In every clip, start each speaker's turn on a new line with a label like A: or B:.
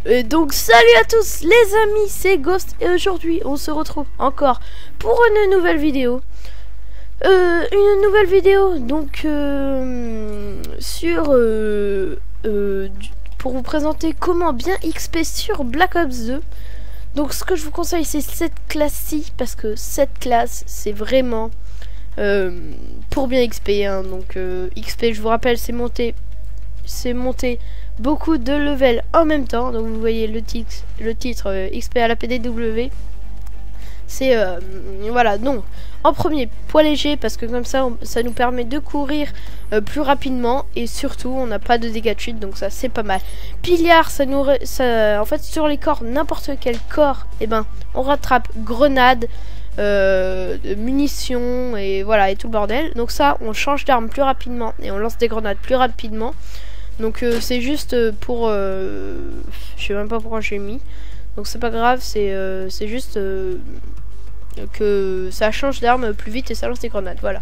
A: Et donc salut à tous les amis, c'est Ghost et aujourd'hui on se retrouve encore pour une nouvelle vidéo. Donc pour vous présenter comment bien XP sur Black Ops 2. Donc ce que je vous conseille c'est cette classe-ci parce que cette classe c'est vraiment pour bien XP hein. Donc XP, je vous rappelle, c'est monter beaucoup de level en même temps. Donc vous voyez le titre XP à la PDW. C'est voilà, donc en premier poids léger parce que comme ça ça nous permet de courir plus rapidement et surtout on n'a pas de dégâts de chute, donc ça c'est pas mal. Piliard, en fait sur les corps, n'importe quel corps, et ben on rattrape grenades, munitions et voilà et tout le bordel. Donc ça on change d'arme plus rapidement et on lance des grenades plus rapidement. Donc c'est juste pour je sais même pas pourquoi j'ai mis, donc c'est pas grave, c'est juste que ça change d'arme plus vite et ça lance des grenades. Voilà.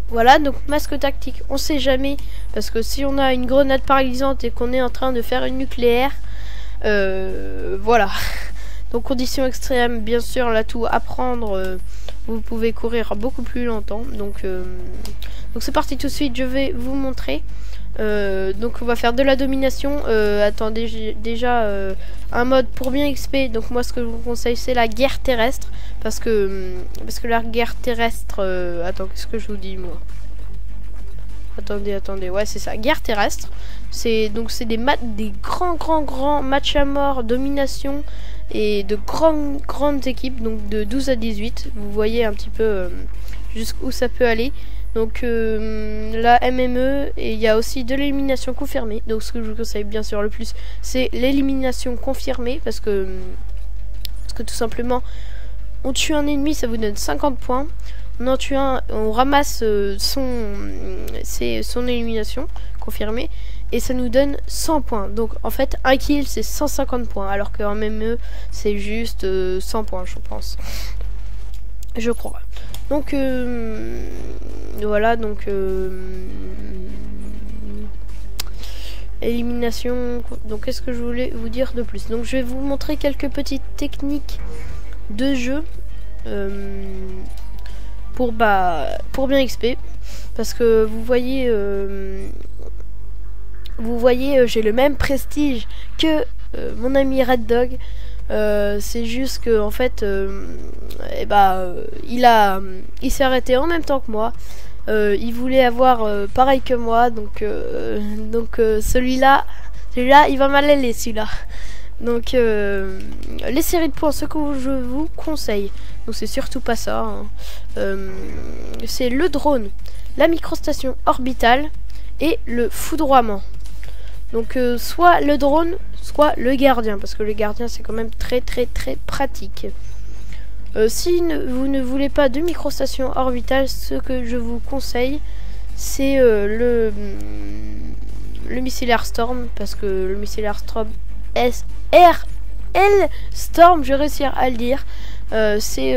A: Voilà, donc masque tactique, on sait jamais, parce que si on a une grenade paralysante et qu'on est en train de faire une nucléaire, voilà. Donc conditions extrêmes, bien sûr, l'atout à prendre, vous pouvez courir beaucoup plus longtemps. Donc c'est parti tout de suite, je vais vous montrer. Donc on va faire de la domination. Attendez, j'ai déjà un mode pour bien XP. Donc moi ce que je vous conseille c'est la guerre terrestre, parce que la guerre terrestre, attends, qu'est-ce que je vous dis moi? Attendez, ouais c'est ça, guerre terrestre. C'est des grands matchs à mort, domination, et de grandes équipes, donc de 12 à 18. Vous voyez un petit peu jusqu'où ça peut aller. Donc la MME, et il y a aussi de l'élimination confirmée. Donc ce que je vous conseille bien sûr le plus c'est l'élimination confirmée, parce que tout simplement on tue un ennemi, ça vous donne 50 points. On en tue un, on ramasse son élimination confirmée et ça nous donne 100 points. Donc en fait un kill c'est 150 points, alors qu'en MME c'est juste 100 points je pense, je crois. Donc voilà, donc élimination. Donc qu'est-ce que je voulais vous dire de plus? Donc je vais vous montrer quelques petites techniques de jeu pour bien XP, parce que vous voyez j'ai le même prestige que mon ami Red Dog. C'est juste que en fait il s'est arrêté en même temps que moi. Il voulait avoir pareil que moi, donc celui-là il va mal aller celui-là. Donc les séries de points, ce que je vous conseille, donc c'est surtout pas ça hein. C'est le drone, la microstation orbitale et le foudroiement. Donc soit le drone, soit le gardien, parce que le gardien c'est quand même très pratique. Si vous ne voulez pas de microstation orbitale, ce que je vous conseille c'est le missilaire Storm, parce que le missilaire Storm Storm, je vais réussir à le dire. C'est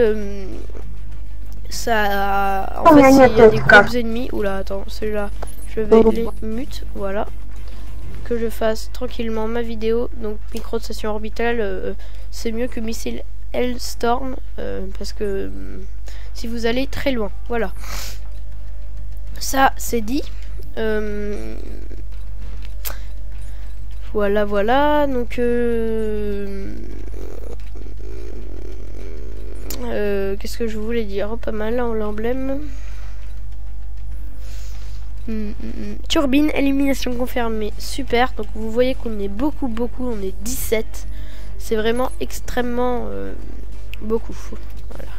A: ça, en fait s'il y a des groupes ennemis. Oula, attends, celui-là je vais les mute, voilà, que je fasse tranquillement ma vidéo. Donc microstation orbitale, c'est mieux que missile Storm, parce que si vous allez très loin, voilà, ça c'est dit. Voilà, donc qu'est-ce que je voulais dire? Pas mal l'emblème. Turbine, élimination confirmée, super. Donc vous voyez qu'on est beaucoup, on est 17. C'est vraiment extrêmement beaucoup. Voilà.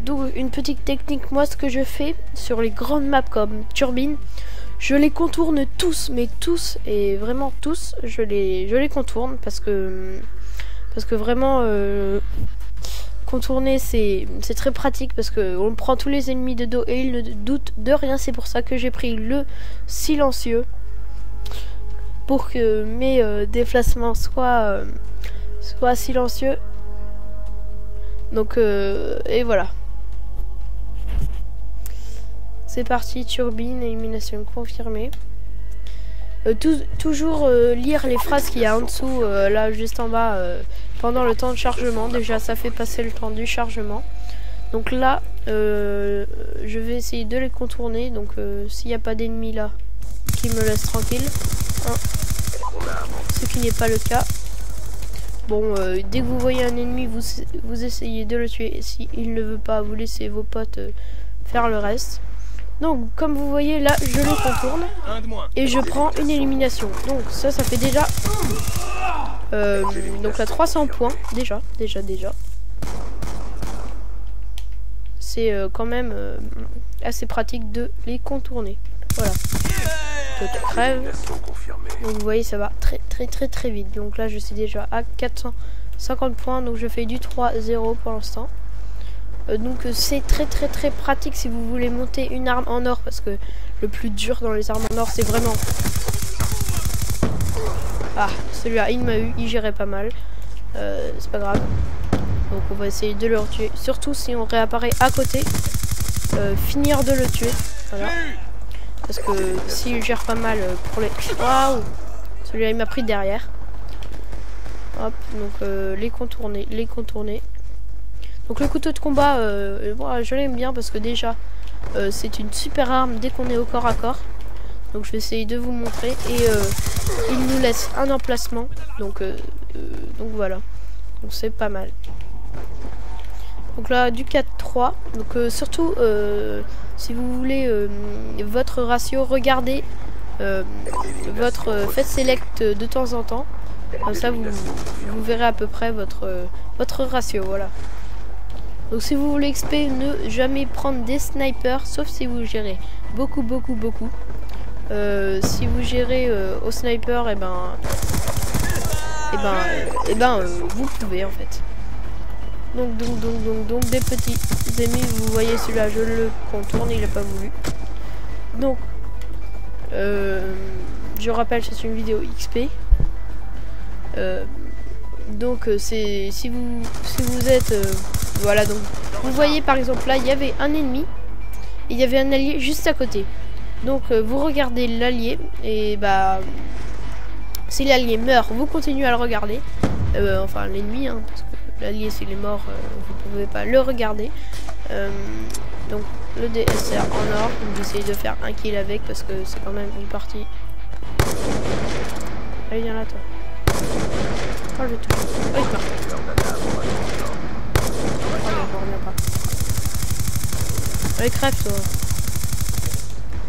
A: Donc une petite technique, moi ce que je fais sur les grandes maps comme Turbine, je les contourne tous, mais tous, et vraiment tous, je les contourne, parce que vraiment contourner c'est très pratique, parce que on prend tous les ennemis de dos et ils ne doutent de rien. C'est pour ça que j'ai pris le silencieux, pour que mes déplacements soient silencieux. Donc et voilà. C'est parti, turbine, élimination confirmée. Toujours lire les phrases qu'il y a en dessous, là juste en bas, pendant le temps de chargement. Déjà ça fait passer le temps du chargement. Donc là, je vais essayer de les contourner. Donc s'il n'y a pas d'ennemis là, qui me laisse tranquille. Hein. Ce qui n'est pas le cas. Bon, dès que vous voyez un ennemi, vous essayez de le tuer. Si il ne veut pas, vous laissez vos potes faire le reste. Donc, comme vous voyez, là, je le contourne. Et je prends une élimination. Donc, ça fait déjà... donc là, 300 points. Déjà. C'est quand même assez pratique de les contourner. Voilà. Toi, tu crèves. Donc, vous voyez, ça va très vite. Donc là, je suis déjà à 450 points. Donc, je fais du 3-0 pour l'instant. Donc c'est très pratique si vous voulez monter une arme en or, parce que le plus dur dans les armes en or, c'est vraiment... Ah, celui-là, il m'a eu, il gérait pas mal. C'est pas grave. Donc on va essayer de le tuer. Surtout si on réapparaît à côté. Finir de le tuer. Voilà. Parce que s'il gère pas mal pour les... Waouh! Celui-là, il m'a pris derrière. Hop, donc les contourner. Donc le couteau de combat, je l'aime bien parce que déjà c'est une super arme dès qu'on est au corps à corps. Donc je vais essayer de vous montrer. Et il nous laisse un emplacement. Donc voilà. Donc c'est pas mal. Donc là du 4-3. Donc surtout si vous voulez votre ratio, regardez votre faites select de temps en temps. Comme ça vous verrez à peu près votre ratio. Voilà. Donc si vous voulez XP, ne jamais prendre des snipers, sauf si vous gérez beaucoup. Si vous gérez au sniper, vous pouvez en fait. Donc des petits ennemis, vous voyez celui-là, je le contourne, il n'a pas voulu. Donc je rappelle, c'est une vidéo XP. Donc c'est si vous êtes voilà, donc vous voyez par exemple là il y avait un ennemi et il y avait un allié juste à côté. Donc vous regardez l'allié et bah si l'allié meurt, vous continuez à le regarder, enfin l'ennemi hein, parce que l'allié s'il est mort vous pouvez pas le regarder. Donc le DSR en or, donc j'essaye de faire un kill avec parce que c'est quand même une partie. Allez viens là toi. Oh je touche. Oh il meurt. Allez crève toi.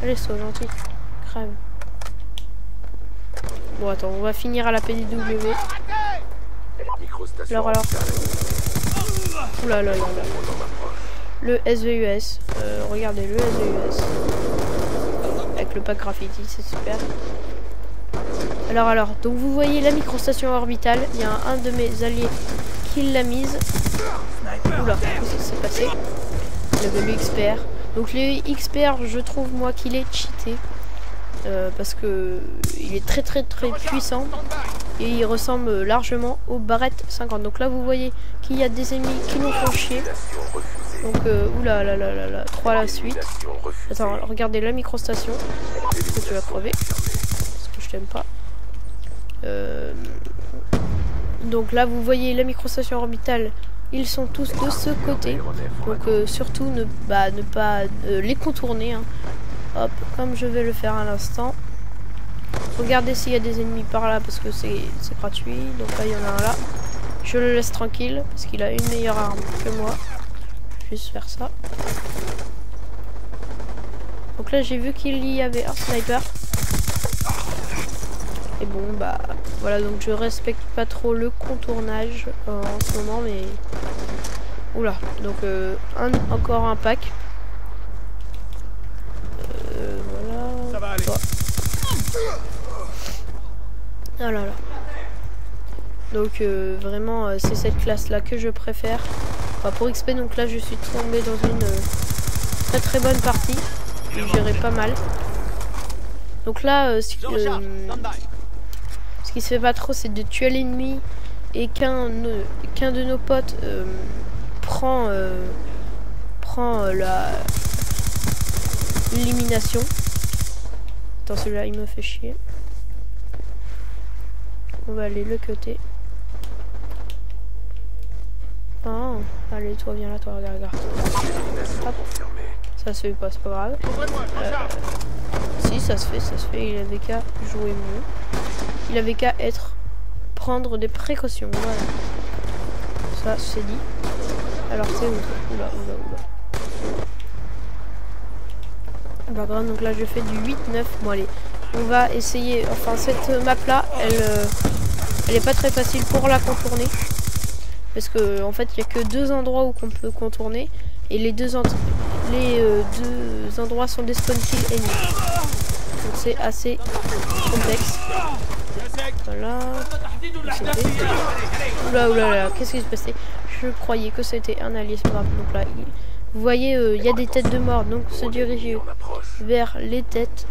A: Allez sois gentil. Crève. Bon attends, on va finir à la PDW. Alors. Oula là. Le SVUS. Regardez le SVUS. Avec le pack graffiti, c'est super. Alors, donc vous voyez la microstation orbitale. Il y a un de mes alliés qui l'a mise. Oula, qu'est-ce qui s'est passé? Il avait le XPR. Donc les XPR, je trouve moi qu'il est cheaté. Parce que il est très puissant. Et il ressemble largement au Barrett 50. Donc là vous voyez qu'il y a des ennemis qui nous font chier. Donc oula là, 3 à la suite. Attends, regardez la microstation. Que tu vas crever. Parce que je t'aime pas. Donc là vous voyez la microstation orbitale, ils sont tous de ce côté, donc surtout ne pas les contourner hein. Hop, comme je vais le faire à l'instant. Regardez s'il y a des ennemis par là parce que c'est gratuit. Donc là il y en a un là, je le laisse tranquille parce qu'il a une meilleure arme que moi. Je vais juste faire ça. Donc là j'ai vu qu'il y avait un sniper. Et bon bah voilà, donc je respecte pas trop le contournage en ce moment, mais oula, donc encore un pack. Voilà. Ça va aller. Ah là là. Donc vraiment c'est cette classe là que je préfère. Enfin, pour XP, donc là je suis tombé dans une très bonne partie. Je gérais pas mal. Donc là ce qui se fait pas trop, c'est de tuer l'ennemi et qu'un de nos potes prend l'élimination. Attends, celui-là il me fait chier. On va aller le cutter. Ah, allez, toi, viens là, toi, regarde. Hop. Ça se fait pas, c'est pas grave. Si, ça se fait. Il avait qu'à jouer mieux. Il avait qu'à prendre des précautions. Voilà. Ça, c'est dit. Alors, c'est où? Oula. Bah, grave, donc là, je fais du 8-9. Bon, allez. On va essayer. Enfin, cette map-là, elle est pas très facile pour la contourner. Parce que en fait il n'y a que 2 endroits où qu'on peut contourner et les deux endroits sont des spawn kills ennemis. Donc c'est assez complexe. Voilà. Oula, qu'est-ce qui se passait? Je croyais que c'était un allié. Donc là, vous voyez, il y a des têtes de mort, donc se diriger vers les têtes.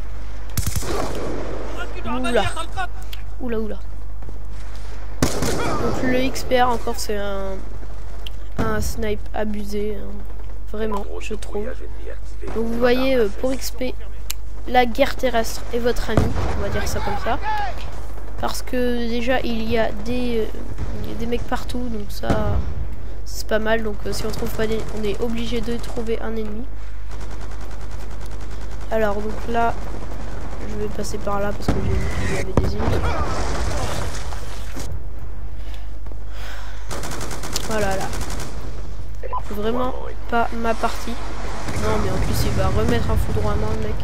A: Oula. Donc le XPR encore c'est un snipe abusé, hein. Vraiment je trouve. Donc vous voyez pour XP la guerre terrestre est votre ami, on va dire ça comme ça. Parce que déjà il y a des mecs partout, donc ça c'est pas mal. Donc si on trouve pas on est obligé de trouver un ennemi. Alors donc là je vais passer par là parce que j'ai vu qu'il y avait des ennemis. Voilà là. Vraiment pas ma partie. Non mais en plus il va remettre un foudroiement le mec.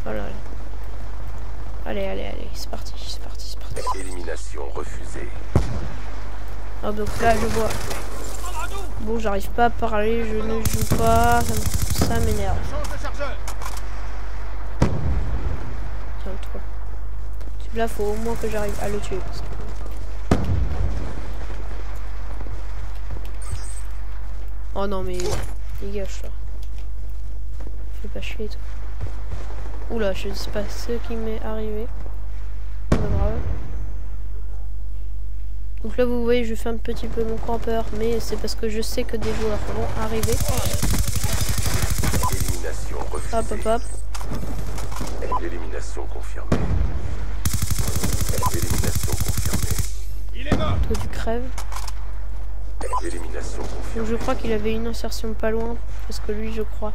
A: Voilà. Allez, c'est parti.
B: Élimination refusée.
A: Alors donc là je vois. Bon, j'arrive pas à parler, je ne joue pas, ça m'énerve. Tiens, toi. Là faut au moins que j'arrive à le tuer. Parce que... Oh non mais dégage là. Fais pas chier toi. Oula, je sais pas ce qui m'est arrivé. Pas grave. Donc là vous voyez je fais un petit peu mon campeur, mais c'est parce que je sais que des joueurs vont arriver.
B: Élimination refusée.
A: Hop.
B: Élimination confirmée. Il est mort.
A: Toi tu crèves.
B: Élimination confirmée.
A: Donc je crois qu'il avait une insertion pas loin, parce que lui je crois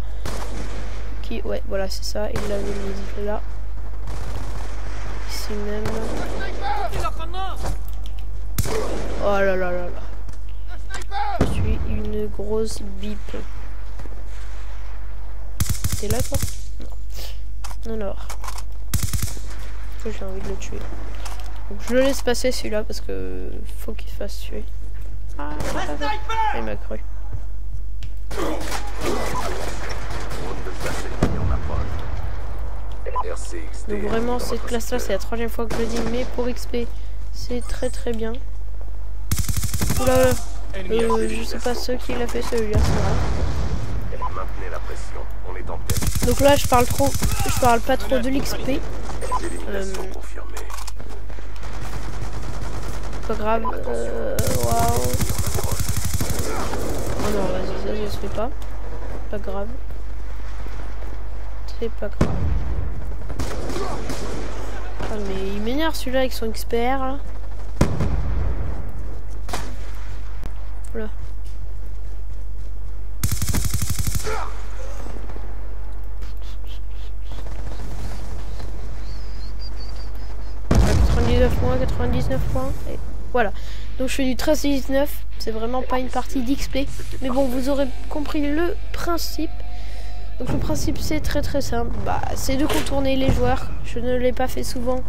A: qui ouais voilà c'est ça, il l'avait mis là. Ici même. Oh là là. Je suis une grosse bip. T'es là toi? Non. Alors. J'ai envie de le tuer. Donc je le laisse passer celui-là parce que faut qu'il se fasse tuer. Ah, il m'a cru. Donc vraiment cette classe là c'est la 3e fois que je le dis, mais pour XP c'est très bien. Oula, je sais pas ce qu'il a fait celui-là, c'est vrai. Donc là je parle pas trop de l'XP. Pas grave. Waouh. Oh non, vas-y, ça se fait pas. Pas grave. C'est pas grave. Ah mais il m'énerve celui-là avec son XPR là. Voilà. Points, 99 points. Et voilà. Donc je fais du 13-19. C'est vraiment pas une partie d'XP. Mais bon, vous aurez compris le principe. Donc le principe c'est très simple. Bah, c'est de contourner les joueurs. Je ne l'ai pas fait souvent.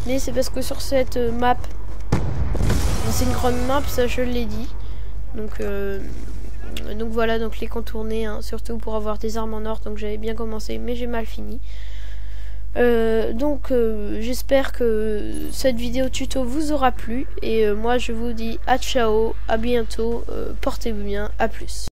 A: Mais c'est parce que sur cette map, c'est une grande map, ça je l'ai dit. Donc voilà, donc les contourner, hein, surtout pour avoir des armes en or. Donc j'avais bien commencé, mais j'ai mal fini. J'espère que cette vidéo tuto vous aura plu et moi je vous dis à ciao, à bientôt, portez-vous bien, à plus.